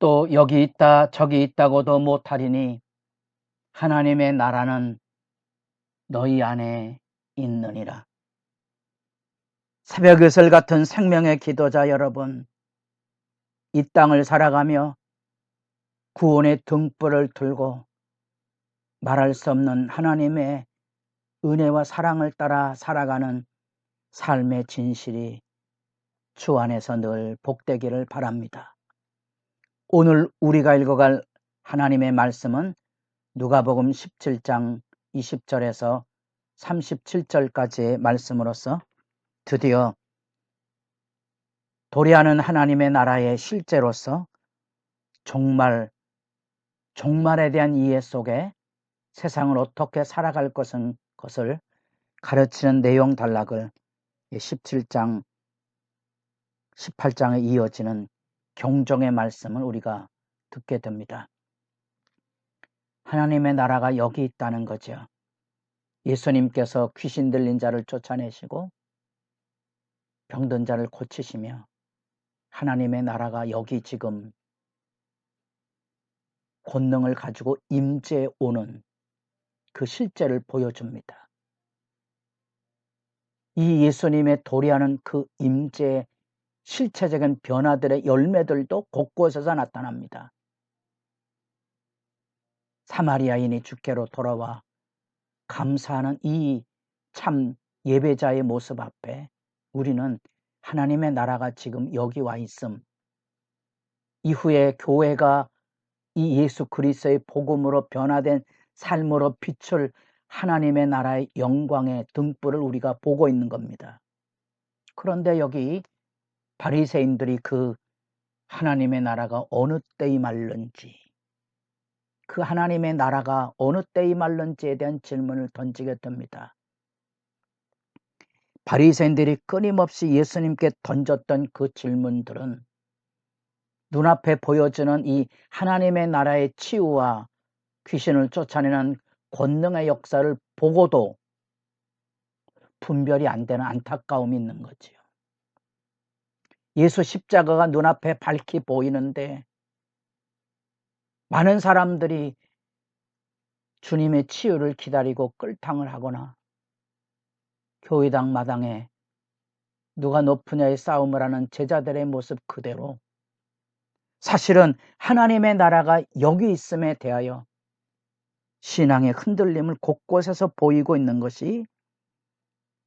또 여기 있다 저기 있다고도 못하리니 하나님의 나라는 너희 안에 있느니라. 새벽 이슬 같은 생명의 기도자 여러분, 이 땅을 살아가며 구원의 등불을 들고 말할 수 없는 하나님의 은혜와 사랑을 따라 살아가는 삶의 진실이 주 안에서 늘 복되기를 바랍니다. 오늘 우리가 읽어갈 하나님의 말씀은 누가복음 17장 20절에서 37절까지의 말씀으로서 드디어 도래하는 하나님의 나라의 실제로서 종말에 대한 이해 속에 세상을 어떻게 살아갈 것을 가르치는 내용 단락을 17장, 18장에 이어지는 경종의 말씀을 우리가 듣게 됩니다. 하나님의 나라가 여기 있다는 거죠. 예수님께서 귀신 들린 자를 쫓아내시고 병든 자를 고치시며 하나님의 나라가 여기 지금 권능을 가지고 임재해 오는 그 실제를 보여줍니다. 이 예수님의 도래하는 그 임재의 실체적인 변화들의 열매들도 곳곳에서 나타납니다. 사마리아인이 주께로 돌아와 감사하는 이 참 예배자의 모습 앞에 우리는 하나님의 나라가 지금 여기 와 있음, 이후에 교회가 이 예수 그리스도의 복음으로 변화된 삶으로 비출 하나님의 나라의 영광의 등불을 우리가 보고 있는 겁니다. 그런데 여기 바리새인들이 그 하나님의 나라가 어느 때 임할는지, 그 하나님의 나라가 어느 때 임할는지에 대한 질문을 던지게 됩니다. 바리새인들이 끊임없이 예수님께 던졌던 그 질문들은 눈앞에 보여지는 이 하나님의 나라의 치유와 귀신을 쫓아내는 권능의 역사를 보고도 분별이 안 되는 안타까움이 있는 거지요. 예수 십자가가 눈앞에 밝히 보이는데 많은 사람들이 주님의 치유를 기다리고 끌탕을 하거나 교회당 마당에 누가 높으냐의 싸움을 하는 제자들의 모습 그대로 사실은 하나님의 나라가 여기 있음에 대하여 신앙의 흔들림을 곳곳에서 보이고 있는 것이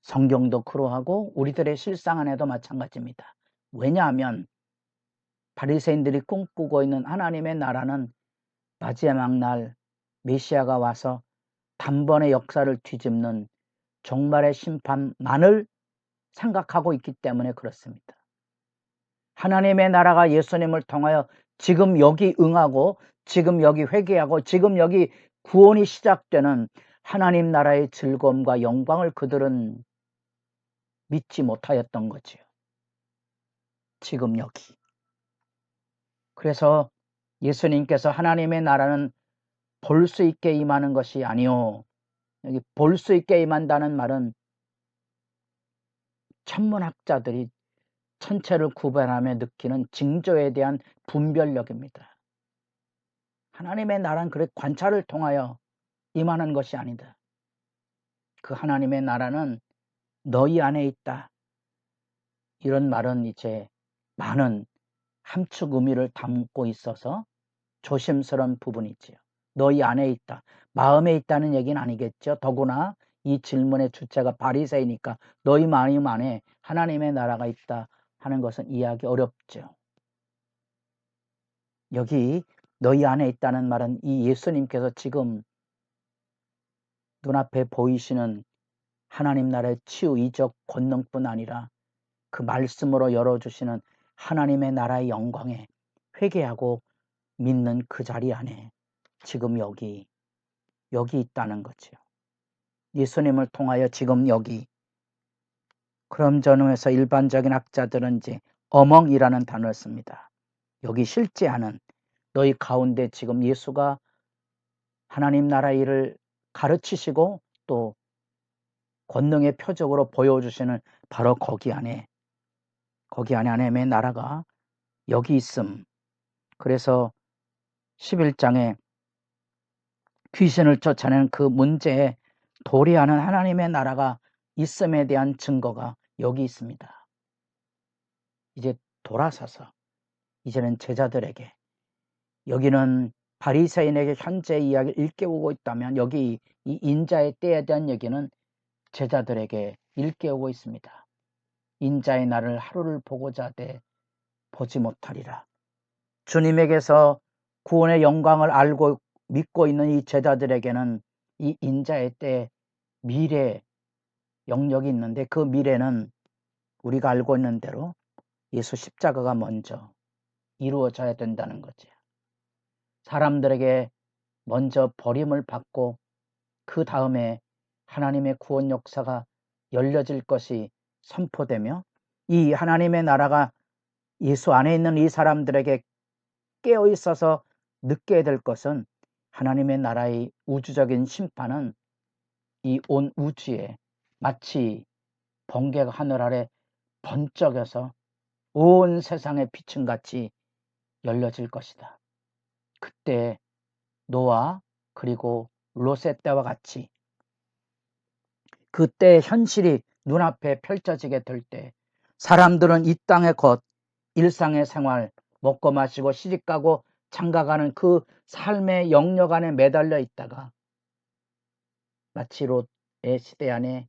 성경도 그러하고 우리들의 실상 안에도 마찬가지입니다. 왜냐하면 바리새인들이 꿈꾸고 있는 하나님의 나라는 마지막 날 메시아가 와서 단번에 역사를 뒤집는 종말의 심판만을 생각하고 있기 때문에 그렇습니다. 하나님의 나라가 예수님을 통하여 지금 여기 응하고 지금 여기 회개하고 지금 여기 구원이 시작되는 하나님 나라의 즐거움과 영광을 그들은 믿지 못하였던 거지요. 지금 여기. 그래서 예수님께서 하나님의 나라는 볼 수 있게 임하는 것이 아니요. 여기 볼 수 있게 임한다는 말은 천문학자들이 천체를 구별하며 느끼는 징조에 대한 분별력입니다. 하나님의 나라는 그렇게 관찰을 통하여 임하는 것이 아니다. 그 하나님의 나라는 너희 안에 있다. 이런 말은 이제 많은 함축 의미를 담고 있어서 조심스러운 부분이지요. 너희 안에 있다. 마음에 있다는 얘기는 아니겠죠. 더구나 이 질문의 주체가 바리새이니까 너희 마음 안에 하나님의 나라가 있다 하는 것은 이해하기 어렵죠. 여기 너희 안에 있다는 말은 이 예수님께서 지금 눈앞에 보이시는 하나님 나라의 치유 이적 권능뿐 아니라 그 말씀으로 열어주시는 하나님의 나라의 영광에 회개하고 믿는 그 자리 안에 지금 여기 있다는 거죠. 예수님을 통하여 지금 여기. 그럼 전후에서 일반적인 학자들은 이제 어멍이라는 단어를 씁니다. 여기 실제하는 너희 가운데 지금 예수가 하나님 나라 일을 가르치시고 또 권능의 표적으로 보여주시는 바로 거기 안에 하나님의 나라가 여기 있음. 그래서 11장에 귀신을 쫓아내는 그 문제에 도래하는 하나님의 나라가 있음에 대한 증거가 여기 있습니다. 이제 돌아서서 이제는 제자들에게, 여기는 바리새인에게 현재 이야기를 일깨우고 있다면 여기 이 인자의 때에 대한 얘기는 제자들에게 일깨우고 있습니다. 인자의 날을 하루를 보고자 하되 보지 못하리라. 주님에게서 구원의 영광을 알고 믿고 있는 이 제자들에게는 이 인자의 때 미래 영역이 있는데, 그 미래는 우리가 알고 있는 대로 예수 십자가가 먼저 이루어져야 된다는 거죠. 사람들에게 먼저 버림을 받고 그 다음에 하나님의 구원 역사가 열려질 것이 선포되며, 이 하나님의 나라가 예수 안에 있는 이 사람들에게 깨어 있어서 느끼게 될 것은, 하나님의 나라의 우주적인 심판은 이 온 우주에 마치 번개가 하늘 아래 번쩍여서 온 세상의 빛은같이 열려질 것이다. 그때 노아 그리고 롯의 때와 같이 그때 현실이 눈앞에 펼쳐지게 될 때, 사람들은 이 땅의 것, 일상의 생활, 먹고 마시고 시집가고 장가가는 그 삶의 영역 안에 매달려 있다가 마치 롯의 시대 안에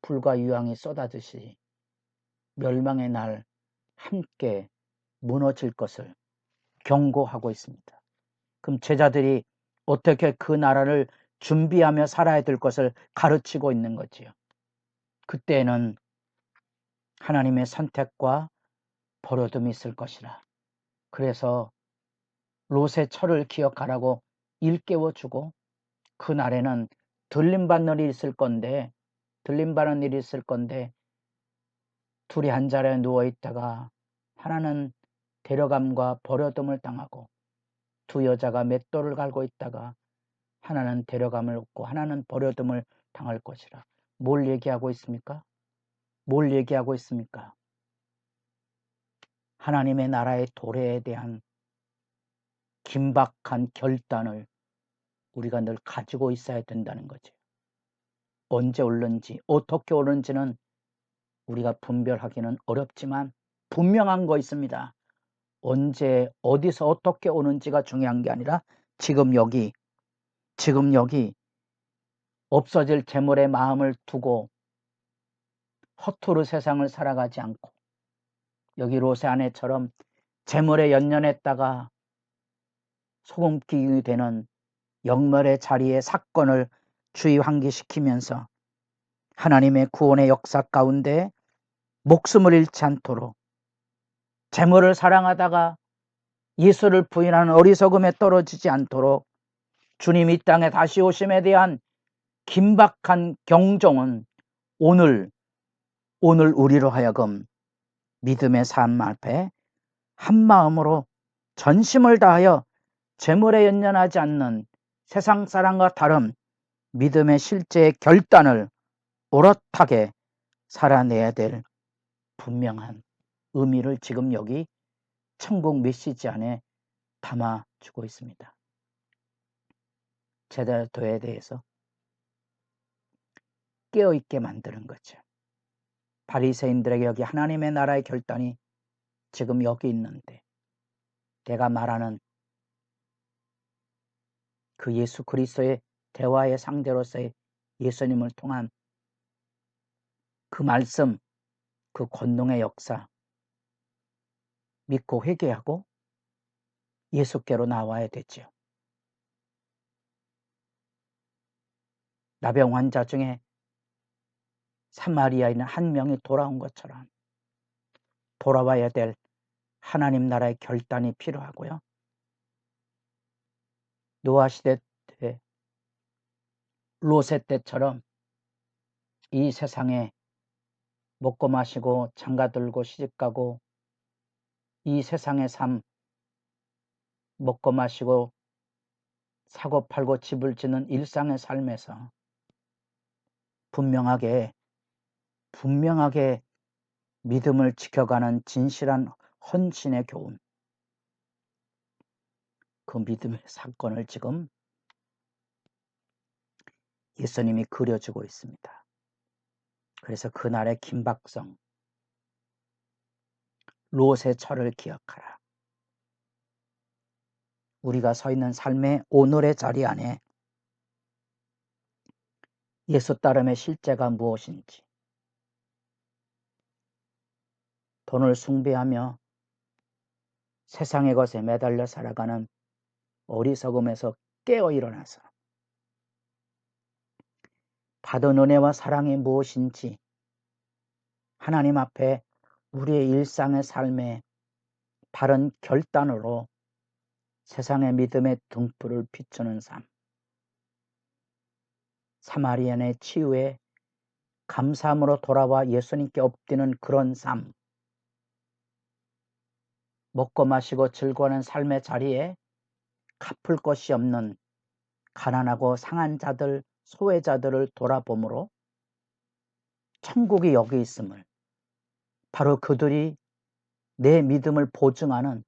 불과 유황이 쏟아듯이 멸망의 날 함께 무너질 것을 경고하고 있습니다. 그럼 제자들이 어떻게 그 나라를 준비하며 살아야 될 것을 가르치고 있는 거지요. 그때에는 하나님의 선택과 버려둠이 있을 것이라. 그래서 롯의 철을 기억하라고 일깨워주고, 그날에는 들림받는 일이 있을 건데 둘이 한 자리에 누워있다가 하나는 데려감과 버려둠을 당하고, 두 여자가 맷돌을 갈고 있다가 하나는 데려감을 얻고 하나는 버려둠을 당할 것이라. 뭘 얘기하고 있습니까? 뭘 얘기하고 있습니까? 하나님의 나라의 도래에 대한 긴박한 결단을 우리가 늘 가지고 있어야 된다는 거죠. 언제 오는지 어떻게 오는지는 우리가 분별하기는 어렵지만 분명한 거 있습니다. 언제 어디서 어떻게 오는지가 중요한 게 아니라 지금 여기 없어질 재물에 마음을 두고 허투루 세상을 살아가지 않고, 여기 롯의 아내처럼 재물에 연연했다가 소금기둥이 되는 영멸의 자리에 사건을 주의 환기시키면서 하나님의 구원의 역사 가운데 목숨을 잃지 않도록, 재물을 사랑하다가 예수를 부인하는 어리석음에 떨어지지 않도록 주님 이 땅에 다시 오심에 대한 긴박한 경종은 오늘 우리로 하여금 믿음의 삶 앞에 한마음으로 전심을 다하여 재물에 연연하지 않는 세상 사람과 다른 믿음의 실제의 결단을 오롯하게 살아내야 될 분명한 의미를 지금 여기 천국 메시지 안에 담아주고 있습니다. 제자도에 대해서 깨어있게 만드는 거죠. 바리새인들에게 여기 하나님의 나라의 결단이 지금 여기 있는데, 내가 말하는 그 예수 그리스도의 대화의 상대로서의 예수님을 통한 그 말씀, 그 권능의 역사 믿고 회개하고 예수께로 나와야 되죠. 나병 환자 중에 사마리아인 한 명이 돌아온 것처럼 돌아와야 될 하나님 나라의 결단이 필요하고요. 노아 시대 때 롯의 때처럼 이 세상에 먹고 마시고 장가들고 시집가고 이 세상의 삶, 먹고 마시고 사고 팔고 집을 짓는 일상의 삶에서 분명하게 믿음을 지켜가는 진실한 헌신의 교훈, 그 믿음의 사건을 지금 예수님이 그려주고 있습니다. 그래서 그날의 김박성, 롯의 철을 기억하라. 우리가 서 있는 삶의 오늘의 자리 안에 예수 따름의 실제가 무엇인지, 돈을 숭배하며 세상의 것에 매달려 살아가는 어리석음에서 깨어 일어나서 받은 은혜와 사랑이 무엇인지 하나님 앞에 우리의 일상의 삶에 바른 결단으로 세상의 믿음의 등불을 비추는 삶, 사마리안의 치유에 감사함으로 돌아와 예수님께 엎드리는 그런 삶, 먹고 마시고 즐거워하는 삶의 자리에 갚을 것이 없는 가난하고 상한 자들, 소외자들을 돌아봄으로 천국이 여기 있음을, 바로 그들이 내 믿음을 보증하는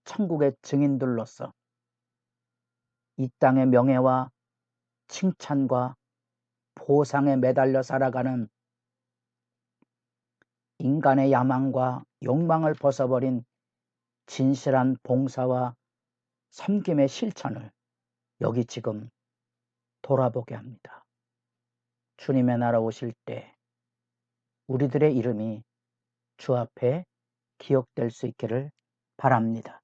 천국의 증인들로서 이 땅의 명예와 칭찬과 보상에 매달려 살아가는 인간의 야망과 욕망을 벗어버린 진실한 봉사와 섬김의 실천을 여기 지금 돌아보게 합니다. 주님의 나라 오실 때 우리들의 이름이 주 앞에 기억될 수 있기를 바랍니다.